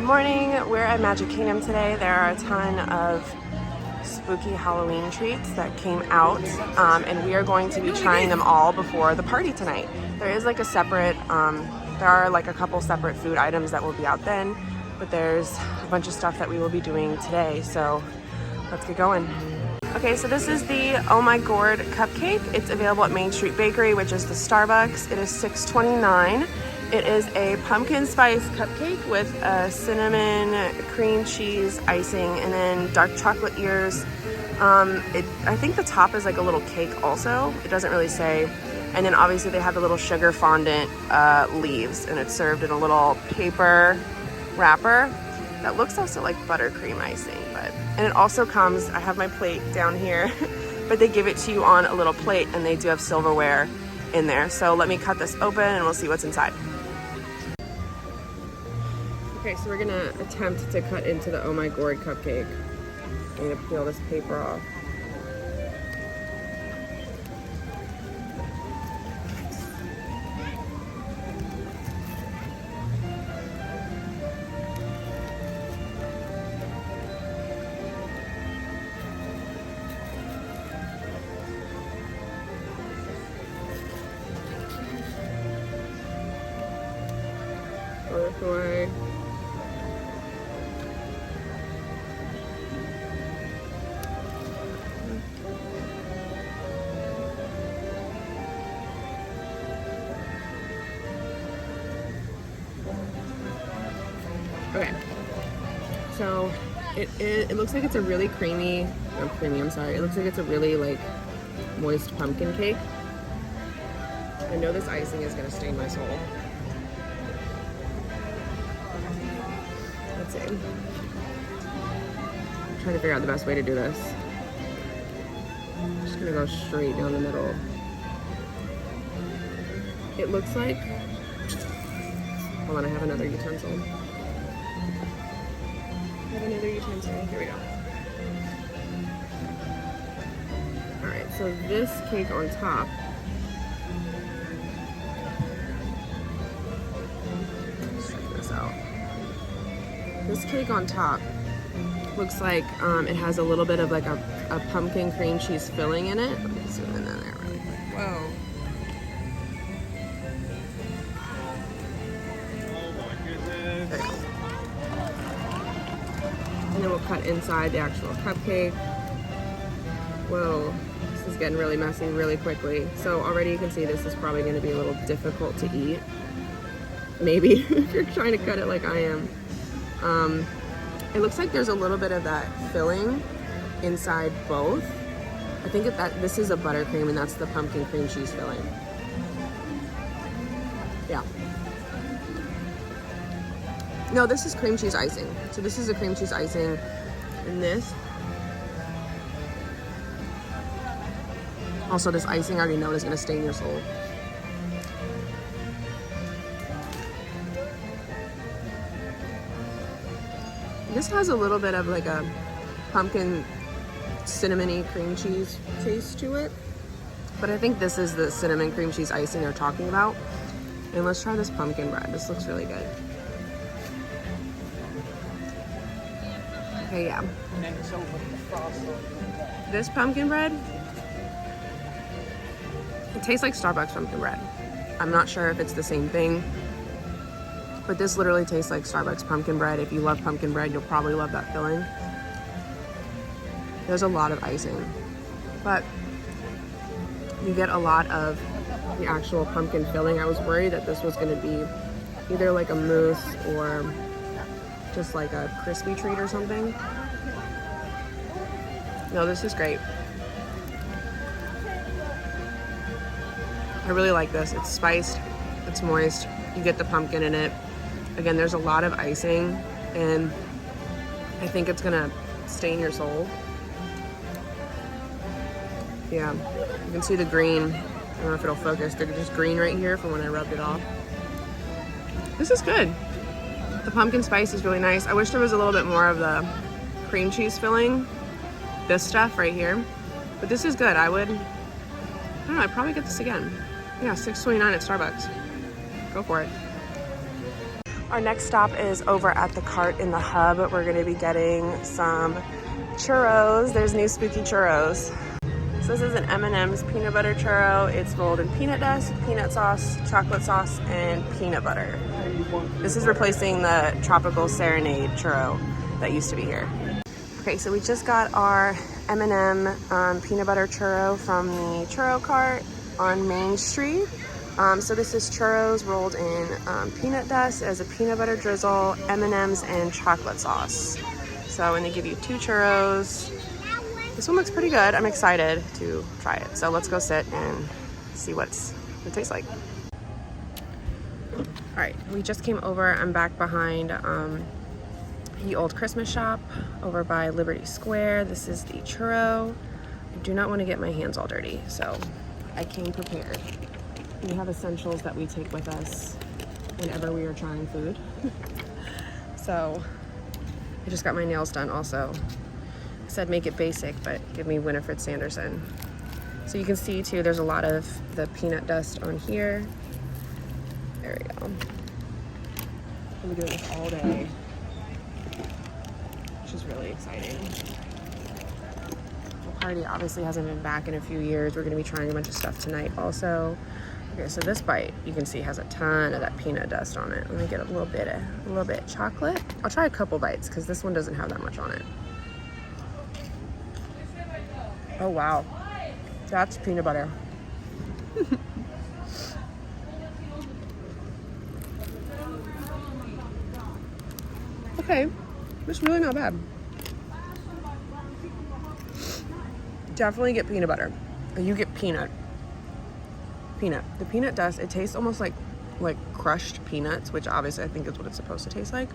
morning. We're at Magic Kingdom today. There are a ton of spooky Halloween treats that came out, and we are going to be trying them all before the party tonight. There is like a separate, there are like a couple separate food items that will be out then, but there's a bunch of stuff that we will be doing today, so let's get going. Okay, so this is the Oh My Gourd cupcake. It's available at Main Street Bakery, which is the Starbucks. It is $6.29. It is a pumpkin spice cupcake with cinnamon, cream cheese icing, and then dark chocolate ears. I think the top is like a little cake also. It doesn't really say. And then obviously they have the little sugar fondant leaves, and it's served in a little paper wrapper that looks also like buttercream icing. And it also comes, I have my plate down here, but they give it to you on a little plate, and they do have silverware in there. So let me cut this open and we'll see what's inside. Okay, so we're gonna attempt to cut into the Oh My Gourd cupcake. I'm gonna peel this paper off. Throw this away. Okay, so it looks like it's a really creamy, it looks like it's a really like moist pumpkin cake. I know this icing is gonna stain my soul. Let's see. I'm trying to figure out the best way to do this. I'm just gonna go straight down the middle. It looks like, hold on, I have another utensil. Here we go. All right, so this cake on top, let's check this out. This cake on top looks like it has a little bit of like a pumpkin cream cheese filling in it. Let me zoom in there really quick. Whoa. There you go. And then we'll cut inside the actual cupcake. Whoa, this is getting really messy really quickly. So already you can see this is probably gonna be a little difficult to eat. Maybe, if you're trying to cut it like I am. It looks like there's a little bit of that filling inside both. I think that this is a buttercream and that's the pumpkin cream cheese filling. Yeah. No, this is cream cheese icing. So this is a cream cheese icing, and this. Also, this icing I already know is gonna stain your soul. This has a little bit of like a pumpkin cinnamony cream cheese taste to it, but I think this is the cinnamon cream cheese icing they're talking about. And let's try this pumpkin bread. This looks really good. Okay, yeah. This pumpkin bread, it tastes like Starbucks pumpkin bread. I'm not sure if it's the same thing, but this literally tastes like Starbucks pumpkin bread. If you love pumpkin bread, you'll probably love that filling. There's a lot of icing, but you get a lot of the actual pumpkin filling. I was worried that this was gonna be either like a mousse or just like a crispy treat or something. No, this is great. I really like this. It's spiced, it's moist, you get the pumpkin in it. Again, there's a lot of icing, and I think it's gonna stain your soul. Yeah, you can see the green. I don't know if it'll focus. There's just green right here from when I rubbed it off. This is good. The pumpkin spice is really nice. I wish there was a little bit more of the cream cheese filling, this stuff right here, but this is good. I don't know, I'd probably get this again. Yeah, $6.29 at Starbucks. Go for it. Our next stop is over at the cart in the hub. We're gonna be getting some churros. There's new spooky churros. So this is an M&M's peanut butter churro. It's rolled in peanut dust, peanut sauce, chocolate sauce, and peanut butter. This is replacing the tropical serenade churro that used to be here. Okay, so we just got our M&M peanut butter churro from the churro cart on Main Street. So this is churros rolled in peanut dust as a peanut butter drizzle, M&M's, and chocolate sauce. So when they give you 2 churros, this one looks pretty good. I'm excited to try it. So let's go sit and see what it tastes like. All right, we just came over. I'm back behind the old Christmas shop over by Liberty Square. This is the churro. I do not want to get my hands all dirty, so I came prepared. We have essentials that we take with us whenever we are trying food. So I just got my nails done also. I said make it basic, but give me Winifred Sanderson. So you can see too, there's a lot of the peanut dust on here. There we go. We'll be doing this all day, which is really exciting. The party obviously hasn't been back in a few years. We're gonna be trying a bunch of stuff tonight also. Okay, so this bite, you can see, has a ton of that peanut dust on it. Let me get a little bit chocolate. I'll try a couple bites because this one doesn't have that much on it. Oh wow, that's peanut butter. Okay, it's really not bad. Definitely get peanut butter. You get peanut. The peanut dust, it tastes almost like crushed peanuts, which obviously I think is what it's supposed to taste like.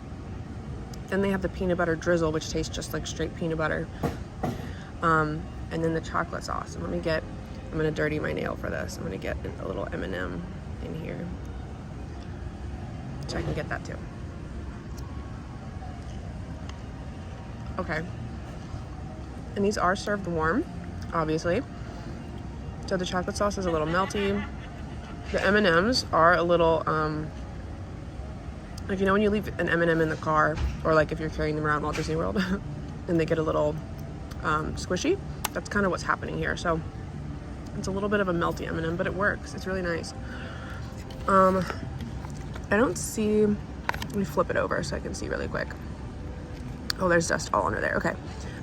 Then they have the peanut butter drizzle, which tastes just like straight peanut butter. And then the chocolate sauce. And I'm gonna dirty my nail for this. I'm gonna get a little M&M in here, so I can get that too. Okay. And these are served warm, obviously. So the chocolate sauce is a little melty. The M&Ms are a little, like, you know when you leave an M&M in the car, or like if you're carrying them around Walt Disney World, and they get a little squishy? That's kind of what's happening here. So it's a little bit of a melty M&M, but it works. It's really nice. I don't see, let me flip it over so I can see really quick. Oh, there's dust all under there. Okay.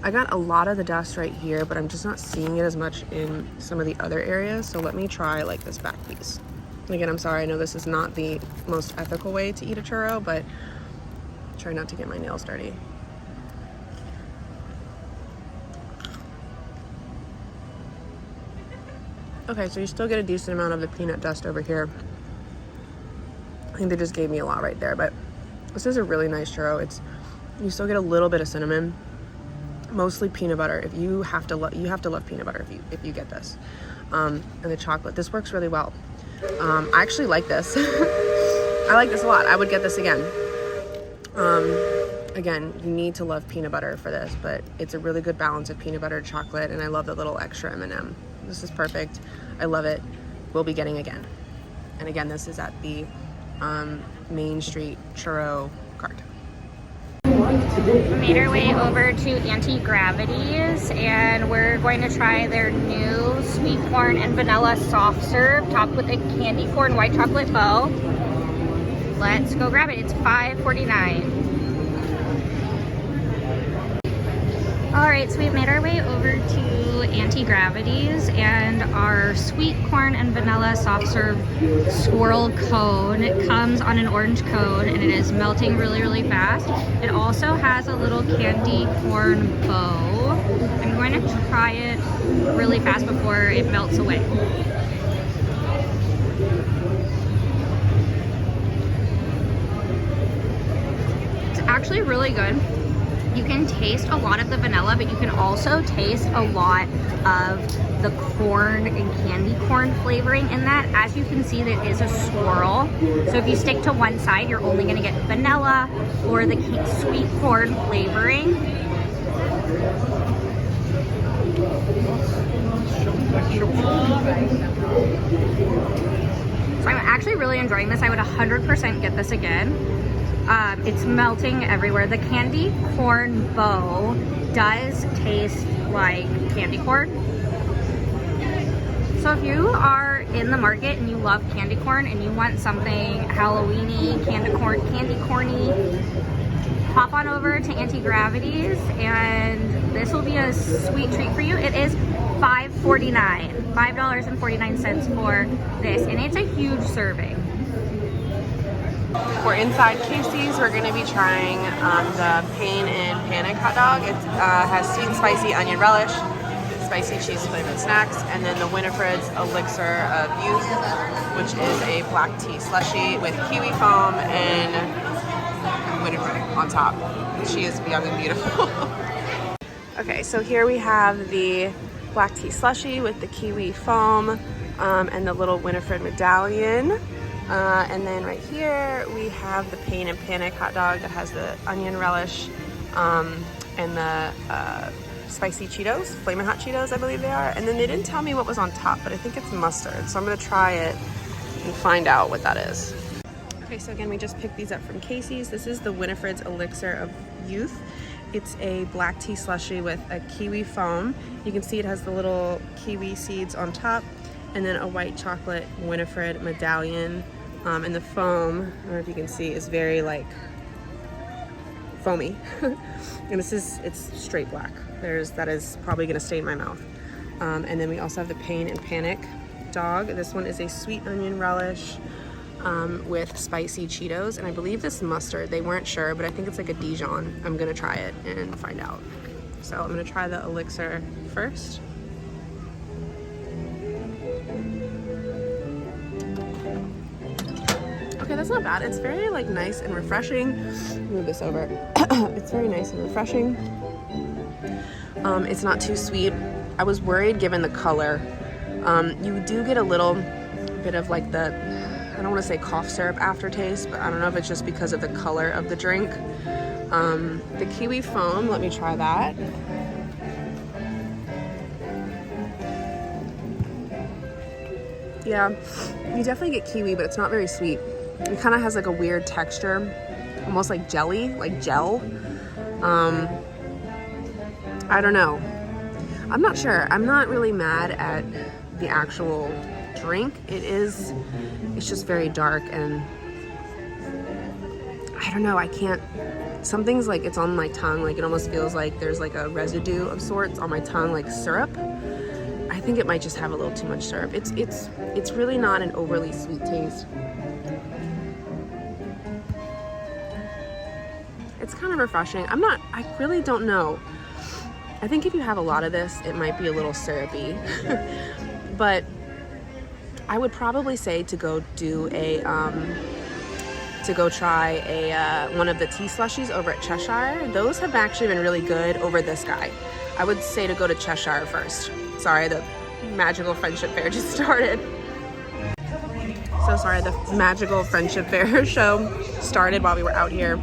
I got a lot of the dust right here, but I'm just not seeing it as much in some of the other areas. So let me try like this back piece. And again, I'm sorry, I know this is not the most ethical way to eat a churro, but try not to get my nails dirty. Okay, so you still get a decent amount of the peanut dust over here. I think they just gave me a lot right there, but this is a really nice churro. You still get a little bit of cinnamon. Mostly peanut butter. If you have to love peanut butter if you get this, and the chocolate. This works really well. I actually like this. I like this a lot. I would get this again. Again, you need to love peanut butter for this, but it's a really good balance of peanut butter, chocolate, and I love the little extra M&M. This is perfect. I love it. We'll be getting again. And again, this is at the Main Street churro cart. Made our way over to Anti-Gravity's, and we're going to try their new sweet corn and vanilla soft serve topped with a candy corn white chocolate bow. Let's go grab it. It's $5.49. Alright, so we've made our way over to Anti-Gravity's, and our sweet corn and vanilla soft serve swirl cone. It comes on an orange cone and it is melting really, really fast. It also has a little candy corn bow. I'm going to try it really fast before it melts away. It's actually really good. You can taste a lot of the vanilla, but you can also taste a lot of the corn and candy corn flavoring in that. As you can see, that is a swirl. So if you stick to one side, you're only going to get vanilla or the sweet corn flavoring. So I'm actually really enjoying this. I would 100% get this again. It's melting everywhere. The candy corn bow does taste like candy corn. So if you are in the market and you love candy corn and you want something Halloweeny, candy corny, hop on over to Auntie Gravity's and this will be a sweet treat for you. It is $5.49 for this, and it's a huge serving. We're inside Casey's. We're going to be trying the Pain and Panic hot dog. It has sweet and spicy onion relish, spicy cheese flavored snacks, and then the Winifred's Elixir of Youth, which is a black tea slushie with kiwi foam and Winifred on top. She is young and beautiful. Okay, so here we have the black tea slushie with the kiwi foam and the little Winifred medallion. And then right here we have the Pain and Panic hot dog that has the onion relish and the spicy Cheetos, Flamin' Hot Cheetos, I believe they are. And then they didn't tell me what was on top, but I think it's mustard. So I'm gonna try it and find out what that is. Okay, so again, we just picked these up from Casey's. This is the Winifred's Elixir of Youth. It's a black tea slushie with a kiwi foam. You can see it has the little kiwi seeds on top and then a white chocolate Winifred medallion. And the foam, I don't know if you can see, is very like foamy. And it's straight black. That is probably gonna stay in my mouth. And then we also have the Pain and Panic dog. This one is a sweet onion relish with spicy Cheetos, and I believe this mustard, they weren't sure, but I think it's like a Dijon. I'm gonna try it and find out. So I'm gonna try the Elixir first. Okay, that's not bad. It's very like nice and refreshing. Move this over. It's very nice and refreshing. It's not too sweet. I was worried given the color. You do get a little bit of like the, I don't want to say cough syrup aftertaste, but I don't know if it's just because of the color of the drink. The kiwi foam, let me try that. Yeah, you definitely get kiwi, but it's not very sweet. It kind of has like a weird texture, almost like jelly, like gel. I don't know. I'm not sure. I'm not really mad at the actual drink. It's just very dark and I don't know, something's like it's on my tongue, like it almost feels like there's like a residue of sorts on my tongue, like syrup. I think it might just have a little too much syrup. It's really not an overly sweet taste. It's kind of refreshing. I really don't know. I think if you have a lot of this, it might be a little syrupy. But I would probably say to go try one of the tea slushies over at Cheshire. Those have actually been really good over this guy. I would say to go to Cheshire first. Sorry, the magical friendship fair just started. So sorry, the magical friendship fair show started while we were out here.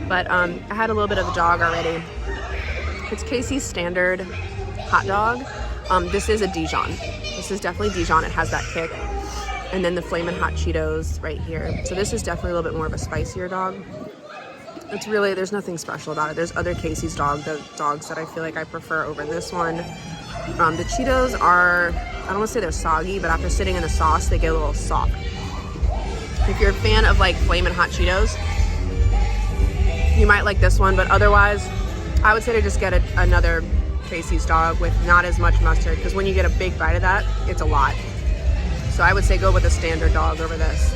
But I had a little bit of the dog already. It's Casey's standard hot dog. This is a Dijon. This is definitely Dijon. It has that kick. And then the Flamin' Hot Cheetos right here. So this is definitely a little bit more of a spicier dog. It's really, there's nothing special about it. There's other Casey's dogs that I feel like I prefer over this one. The Cheetos are, I don't want to say they're soggy, but after sitting in the sauce, they get a little soft. If you're a fan of like Flamin' Hot Cheetos, you might like this one, but otherwise, I would say to just get another Casey's dog with not as much mustard, because when you get a big bite of that, it's a lot. So I would say go with a standard dog over this.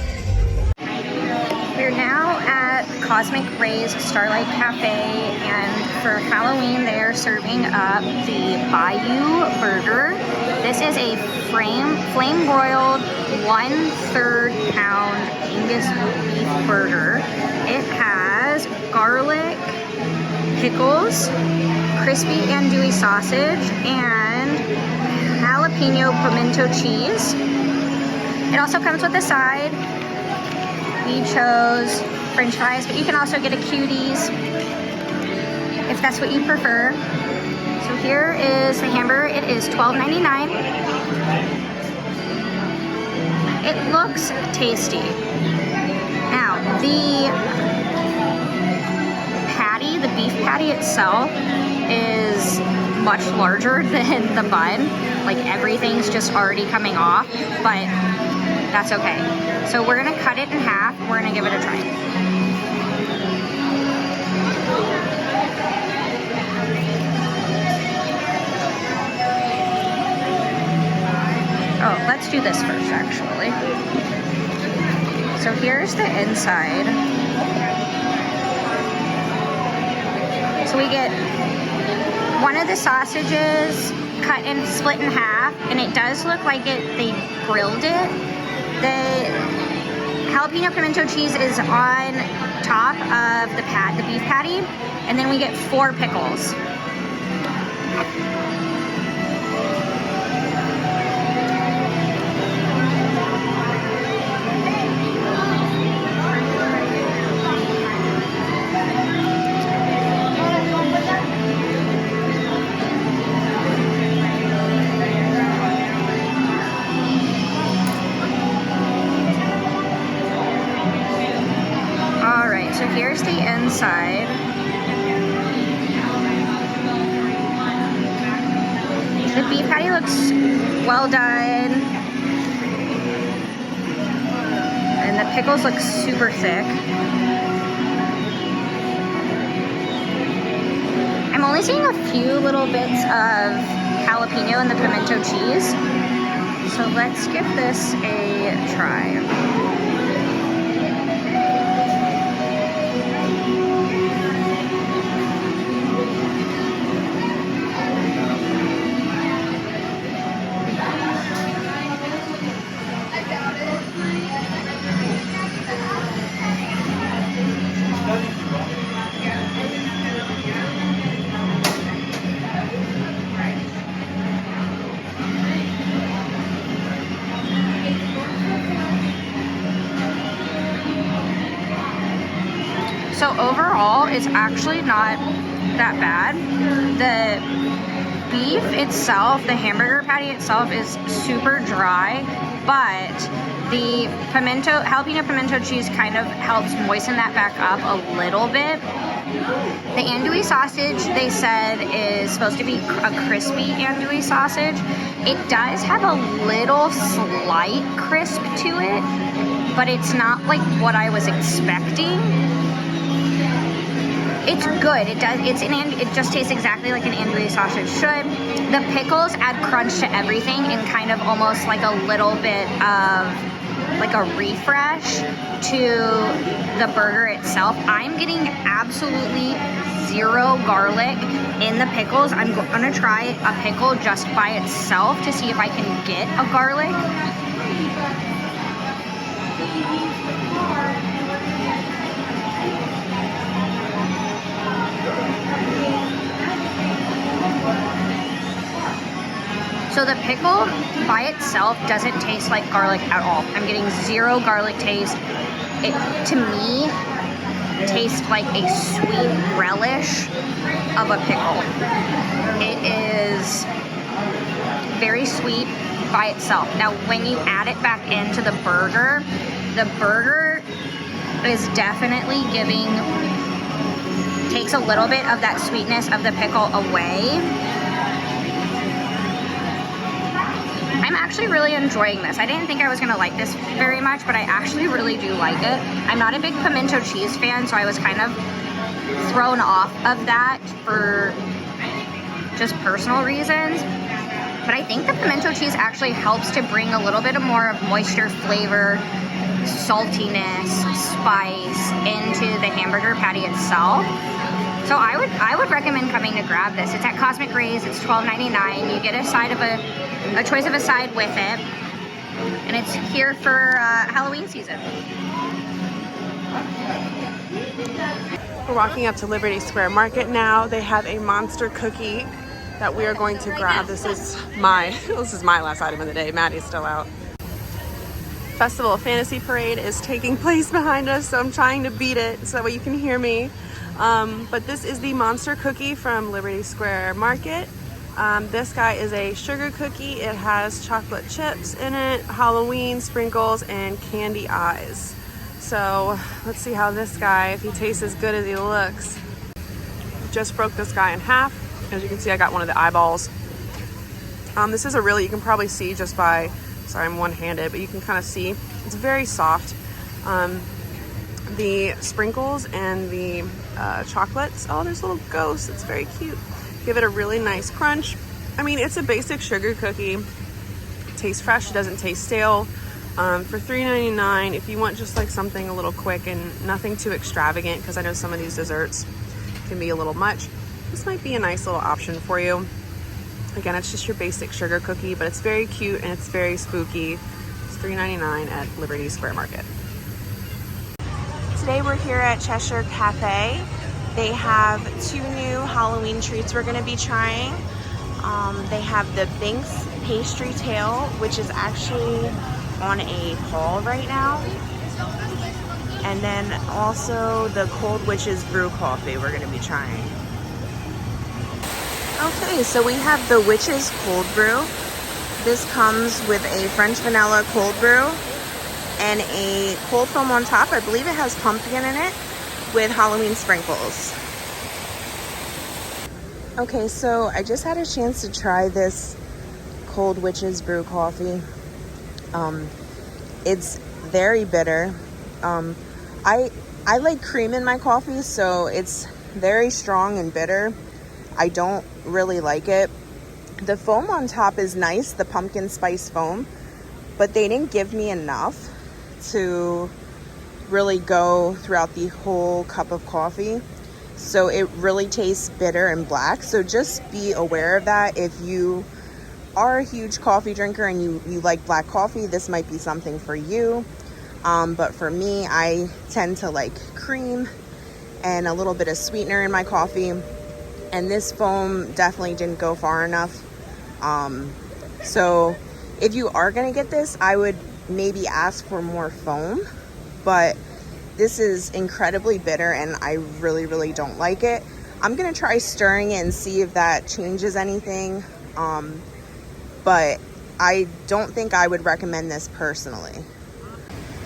We're now at Cosmic Ray's Starlight Cafe, and for Halloween they're serving up the Bayou Burger. This is a flame broiled 1/3 pound Angus beef burger. It has garlic, pickles, crispy andouille sausage, and jalapeno pimento cheese. It also comes with a side. We chose French fries, but you can also get a cuties if that's what you prefer. So here is the hamburger. It is $12.99. It looks tasty. Now, the patty itself is much larger than the bun. Like everything's just already coming off, but that's okay. So we're gonna cut it in half. We're gonna give it a try. Oh, let's do this first, actually. So here's the inside. So we get one of the sausages cut and split in half, and it does look like they grilled it. The jalapeno pimento cheese is on top of the beef patty, and then we get 4 pickles. So here's the inside. The beef patty looks well done. And the pickles look super thick. I'm only seeing a few little bits of jalapeno in the pimento cheese. So let's give this a try. So overall, it's actually not that bad. The beef itself, the hamburger patty itself is super dry, but the jalapeno pimento cheese kind of helps moisten that back up a little bit. The andouille sausage, they said, is supposed to be a crispy andouille sausage. It does have a little slight crisp to it, but it's not like what I was expecting. It's good. It just tastes exactly like an andouille sausage should. The pickles add crunch to everything and kind of almost like a little bit of like a refresh to the burger itself. I'm getting absolutely 0 garlic in the pickles. I'm gonna try a pickle just by itself to see if I can get a garlic. So the pickle by itself doesn't taste like garlic at all. I'm getting 0 garlic taste. It, to me, tastes like a sweet relish of a pickle. It is very sweet by itself. Now, when you add it back into the burger is definitely takes a little bit of that sweetness of the pickle away. I'm actually really enjoying this. I didn't think I was gonna like this very much, but I actually really do like it. I'm not a big pimento cheese fan, so I was kind of thrown off of that for just personal reasons. But I think the pimento cheese actually helps to bring a little bit of more of moisture, flavor, saltiness, spice into the hamburger patty itself. So I would recommend coming to grab this. It's at Cosmic Rays. It's $12.99. You get a choice of a side with it, and it's here for Halloween season. We're walking up to Liberty Square Market now. They have a monster cookie that we are going to grab. This is my last item of the day. Maddie's still out. Festival of Fantasy Parade is taking place behind us, so I'm trying to beat it so that way you can hear me. But this is the monster cookie from Liberty Square Market. This guy is a sugar cookie. It has chocolate chips in it, Halloween sprinkles, and candy eyes. So let's see how this guy, if he tastes as good as he looks. Just broke this guy in half. As you can see, I got one of the eyeballs. This is you can probably see just by, sorry, I'm one-handed, but you can kind of see it's very soft. The sprinkles and the chocolates, oh, there's little ghosts. It's very cute. Give it a really nice crunch. I mean, it's a basic sugar cookie. It tastes fresh. It doesn't taste stale. For $3.99, if you want just like something a little quick and nothing too extravagant, because I know some of these desserts can be a little much, this might be a nice little option for you. Again, it's just your basic sugar cookie, but it's very cute and it's very spooky. It's $3.99 at Liberty Square Market. Today we're here at Cheshire Cafe. They have 2 new Halloween treats we're going to be trying. They have the Binks pastry tail, which is actually on a haul right now. And then also the Cold Witch's brew coffee we're going to be trying. Okay, so we have the Witch's cold brew. This comes with a French vanilla cold brew and a cold foam on top. I believe it has pumpkin in it with Halloween sprinkles. Okay, so I just had a chance to try this Cold Witch's brew coffee. It's very bitter. I like cream in my coffee, so it's very strong and bitter. I don't really like it. The foam on top is nice, the pumpkin spice foam, but they didn't give me enough to really go throughout the whole cup of coffee. So it really tastes bitter and black. So just be aware of that. If you are a huge coffee drinker and you like black coffee, this might be something for you. But for me, I tend to like cream and a little bit of sweetener in my coffee. And this foam definitely didn't go far enough. So if you are going to get this, I would maybe ask for more foam. But this is incredibly bitter and I really, really don't like it. I'm going to try stirring it and see if that changes anything. But I don't think I would recommend this personally.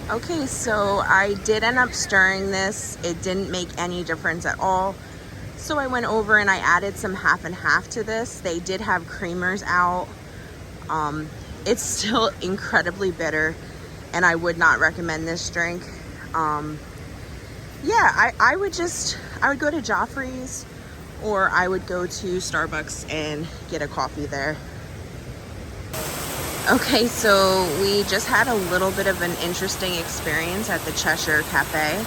Okay, so I did end up stirring this. It didn't make any difference at all. So I went over and I added some half and half to this. They did have creamers out. It's still incredibly bitter and I would not recommend this drink. Yeah, I would go to Joffrey's or I would go to Starbucks and get a coffee there. Okay, so we just had a little bit of an interesting experience at the Cheshire Cafe.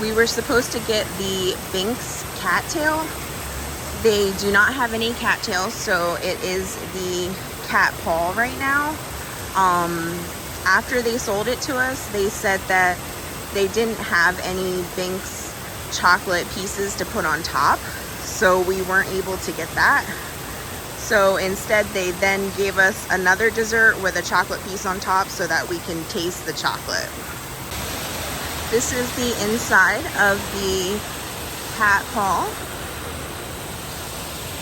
We were supposed to get the Binks cattail. They do not have any cattails, so it is the cat paw right now. After they sold it to us, they said that they didn't have any Binks chocolate pieces to put on top, so we weren't able to get that. So instead, they then gave us another dessert with a chocolate piece on top so that we can taste the chocolate. This is the inside of the cat paw.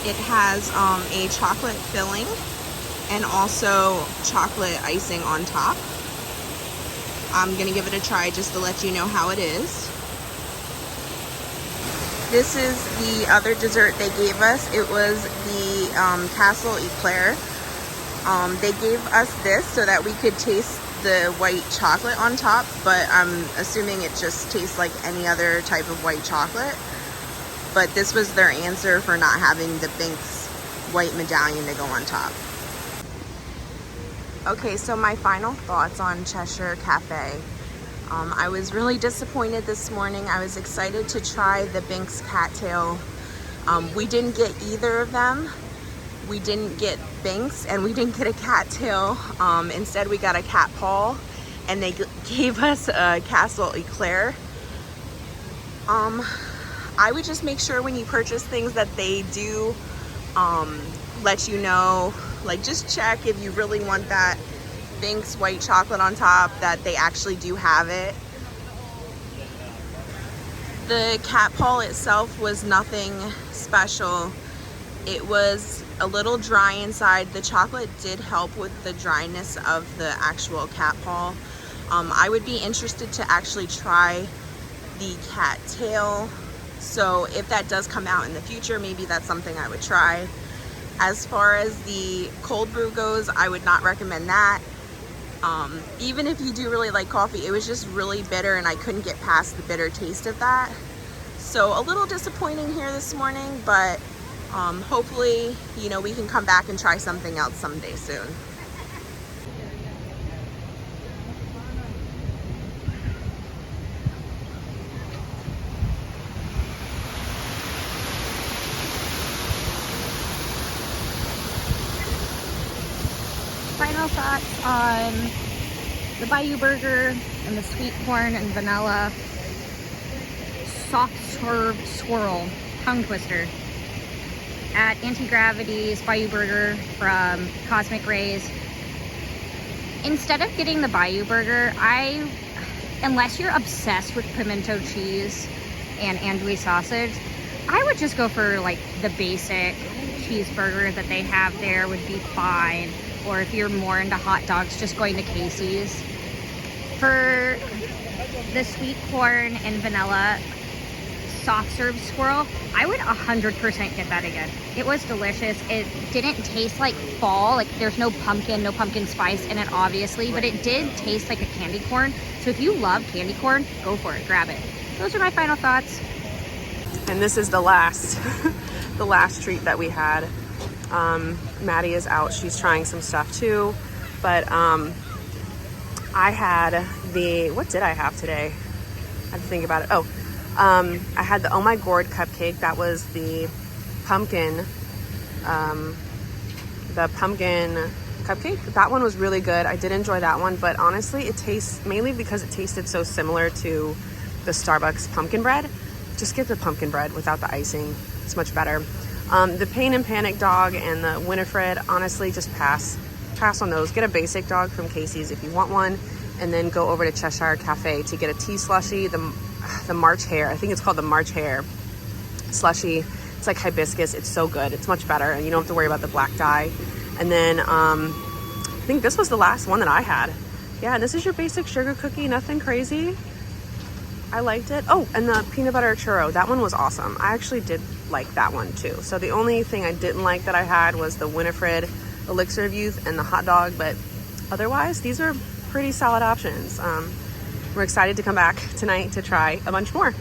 It has a chocolate filling and also chocolate icing on top. I'm gonna give it a try just to let you know how it is. This is the other dessert they gave us. It was the castle eclair. They gave us this so that we could taste the white chocolate on top, but I'm assuming it just tastes like any other type of white chocolate. But this was their answer for not having the Binks white medallion to go on top. Okay, so my final thoughts on Cheshire Cafe. I was really disappointed this morning. I was excited to try the Binks cattail. We didn't get either of them. We didn't get Binks and we didn't get a cattail. Instead, we got a cat paw and they gave us a castle eclair. I would just make sure when you purchase things that they do let you know, like just check if you really want that Binks white chocolate on top, that they actually do have it. The cat paw itself was nothing special. It was a little dry inside. The chocolate did help with the dryness of the actual cat paw. I would be interested to actually try the cat tail So if that does come out in the future, maybe that's something I would try. As far as the cold brew goes, I would not recommend that. Even if you do really like coffee, it was just really bitter and I couldn't get past the bitter taste of that. So a little disappointing here this morning, but hopefully, you know, we can come back and try something else someday soon. Final thoughts on the Bayou Burger and the sweet corn and vanilla soft serve swirl tongue twister at Anti-Gravity's Bayou Burger from Cosmic Rays. Instead of getting the Bayou Burger, unless you're obsessed with pimento cheese and andouille sausage, I would just go for like the basic cheeseburger that they have there would be fine. Or if you're more into hot dogs, just going to Casey's. For the sweet corn and vanilla soft serve swirl, I would 100% get that again. It was delicious. It didn't taste like fall, like there's no pumpkin spice in it obviously, but it did taste like a candy corn. So if you love candy corn, go for it, grab it. Those are my final thoughts. And this is the last, the last treat that we had. Maddie is out, she's trying some stuff too, but I had the, what did I have today? I have to think about it. I had the Oh My Gourd cupcake. That was the pumpkin cupcake. That one was really good. I did enjoy that one, but honestly it tastes, mainly because it tasted so similar to the Starbucks pumpkin bread, just get the pumpkin bread without the icing. It's much better. The Pain and Panic dog and the Winifred, honestly, just pass on those. Get a basic dog from Casey's if you want one, and then go over to Cheshire Cafe to get a tea slushie, the March Hare. I think it's called the March Hare slushie. It's like hibiscus. It's so good. It's much better, and you don't have to worry about the black dye. And then I think this was the last one that I had. Yeah, and this is your basic sugar cookie, nothing crazy. I liked it. Oh, and the peanut butter churro, that one was awesome. I actually did like that one too. So the only thing I didn't like that I had was the Winifred Elixir of Youth and the hot dog, but otherwise these are pretty solid options. We're excited to come back tonight to try a bunch more.